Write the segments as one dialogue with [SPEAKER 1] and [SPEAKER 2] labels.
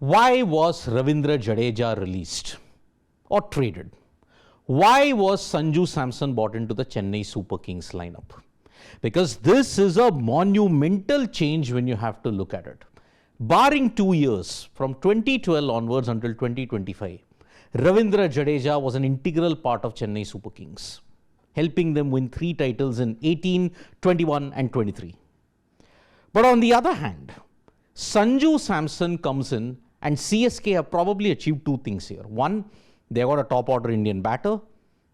[SPEAKER 1] Why was Ravindra Jadeja released or traded? Why was Sanju Samson brought into the Chennai Super Kings lineup? Because this is a monumental change when you have to look at it. Barring 2 years, from 2012 onwards until 2025, Ravindra Jadeja was an integral part of Chennai Super Kings, helping them win 3 titles in 18, 21 and 23. But on the other hand, Sanju Samson comes in and CSK have probably achieved 2 things here. One, they got a top order Indian batter.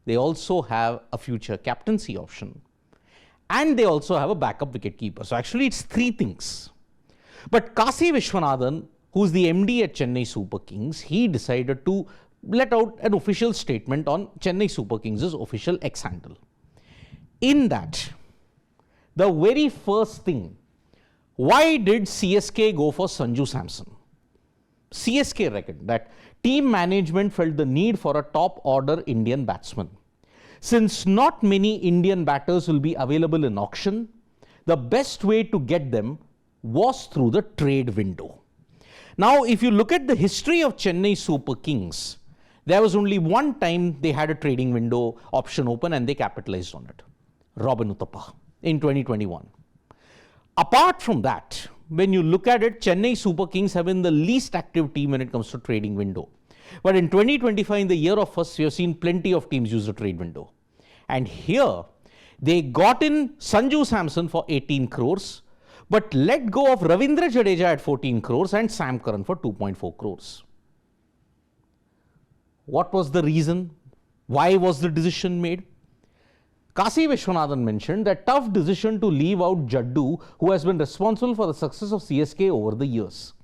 [SPEAKER 1] They also have a future captaincy option. And they also have a backup wicketkeeper. So actually it's 3 things. But Viswanathan, who's the MD at Chennai Super Kings, he decided to let out an official statement on Chennai Super Kings' official X handle. In that, the very first thing, why did CSK go for Sanju Samson? CSK reckoned that team management felt the need for a top order Indian batsman. Since not many Indian batters will be available in auction, the best way to get them was through the trade window. Now, if you look at the history of Chennai Super Kings, there was only one time they had a trading window option open and they capitalized on it. Robin Uthappa in 2021. Apart from that, when you look at it, Chennai Super Kings have been the least active team when it comes to trading window. But in 2025, in the year of first, we have seen plenty of teams use the trade window. And here, they got in Sanju Samson for 18 crores, but let go of Ravindra Jadeja at 14 crores and Sam Curran for 2.4 crores. What was the reason? Why was the decision made? Viswanathan mentioned that tough decision to leave out Jaddu, who has been responsible for the success of CSK over the years.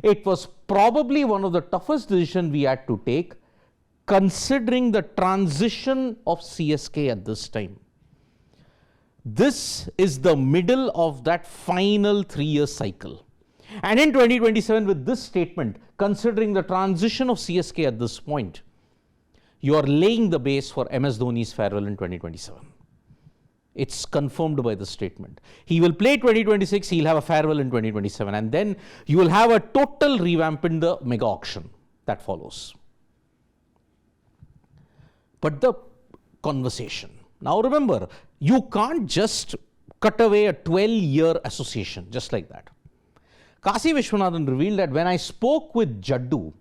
[SPEAKER 1] It was probably one of the toughest decisions we had to take, considering the transition of CSK at this time. This is the middle of that final 3-year cycle. And in 2027, with this statement, considering the transition of CSK at this point, you are laying the base for MS Dhoni's farewell in 2027. It's confirmed by the statement. He will play 2026, he'll have a farewell in 2027, and then you will have a total revamp in the mega auction that follows. But the conversation. Now remember, you can't just cut away a 12-year association just like that. Viswanathan revealed that when I spoke with Jaddu,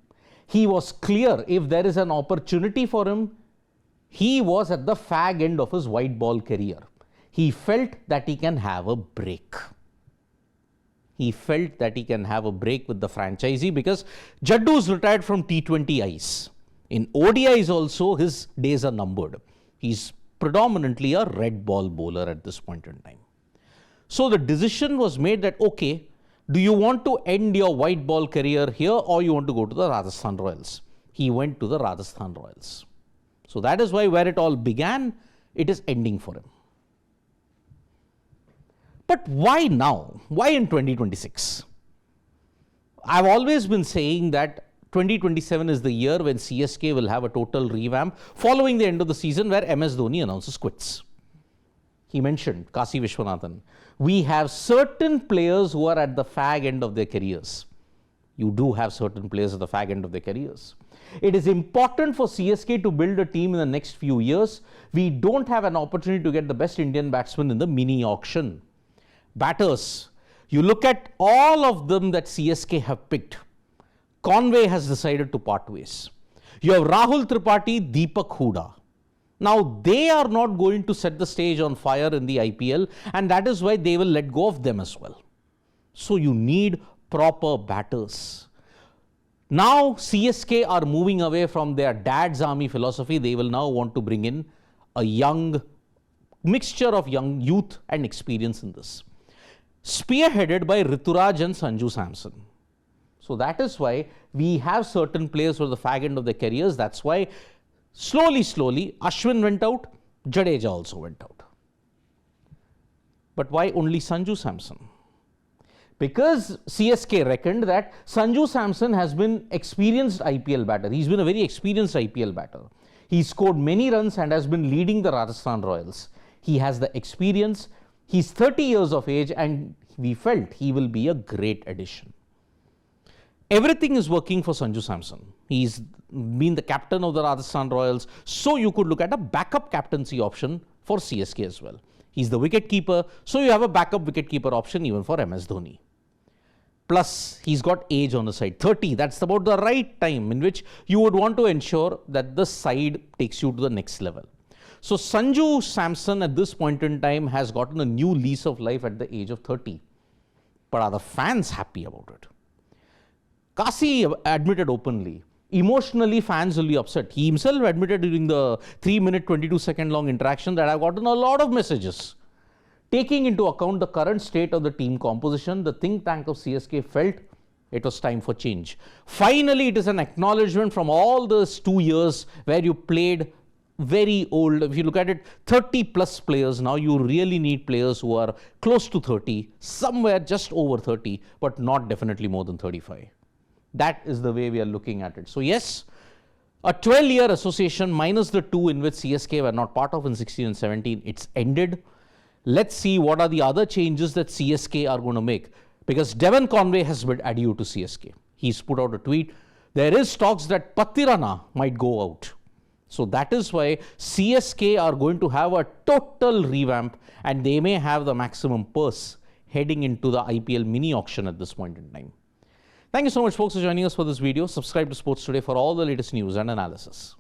[SPEAKER 1] he was clear if there is an opportunity for him. He was at the fag end of his white ball career. He felt that he can have a break. He felt that he can have a break with the franchisee because Jaddu is retired from T20Is. In ODIs also, his days are numbered. He's predominantly a red ball bowler at this point in time. So the decision was made that, okay, do you want to end your white ball career here or you want to go to the Rajasthan Royals? He went to the Rajasthan Royals. So that is why where it all began, it is ending for him. But why now? Why in 2026? I've always been saying that 2027 is the year when CSK will have a total revamp following the end of the season where MS Dhoni announces quits. He mentioned, Viswanathan, we have certain players who are at the fag end of their careers. You do have certain players at the fag end of their careers. It is important for CSK to build a team in the next few years. We don't have an opportunity to get the best Indian batsman in the mini auction. Batters, you look at all of them that CSK have picked. Conway has decided to part ways. You have Rahul Tripathi, Deepak Hooda. Now, they are not going to set the stage on fire in the IPL, and that is why they will let go of them as well. So you need proper batters. Now, CSK are moving away from their dad's army philosophy. They will now want to bring in a young mixture of young youth and experience in this. Spearheaded by Rituraj and Sanju Samson. So that is why we have certain players who are the fag end of their careers. That's why slowly, Ashwin went out, Jadeja also went out. But why only Sanju Samson? Because CSK reckoned that Sanju Samson has been experienced IPL batter. He's been a very experienced IPL batter. He scored many runs and has been leading the Rajasthan Royals. He has the experience. He's 30 years of age and we felt he will be a great addition. Everything is working for Sanju Samson. He's been the captain of the Rajasthan Royals, so you could look at a backup captaincy option for CSK as well. He's the wicketkeeper, so you have a backup wicketkeeper option even for MS Dhoni. Plus, he's got age on the side, 30. That's about the right time in which you would want to ensure that the side takes you to the next level. So Sanju Samson at this point in time has gotten a new lease of life at the age of 30. But are the fans happy about it? Kasi admitted openly. Emotionally, fans will be upset. He himself admitted during the 3-minute, 22-second long interaction that I've gotten a lot of messages. Taking into account the current state of the team composition, the think tank of CSK felt it was time for change. Finally, it is an acknowledgement from all those 2 years where you played very old. If you look at it, 30 plus players. Now you really need players who are close to 30, somewhere just over 30, but not definitely more than 35. That is the way we are looking at it. So yes, a 12-year association minus the 2 in which CSK were not part of in 16 and 17, it's ended. Let's see what are the other changes that CSK are going to make. Because Devon Conway has bid adieu to CSK. He's put out a tweet. There is talks that Patirana might go out. So that is why CSK are going to have a total revamp and they may have the maximum purse heading into the IPL mini auction at this point in time. Thank you so much, folks, for joining us for this video. Subscribe to Sports Today for all the latest news and analysis.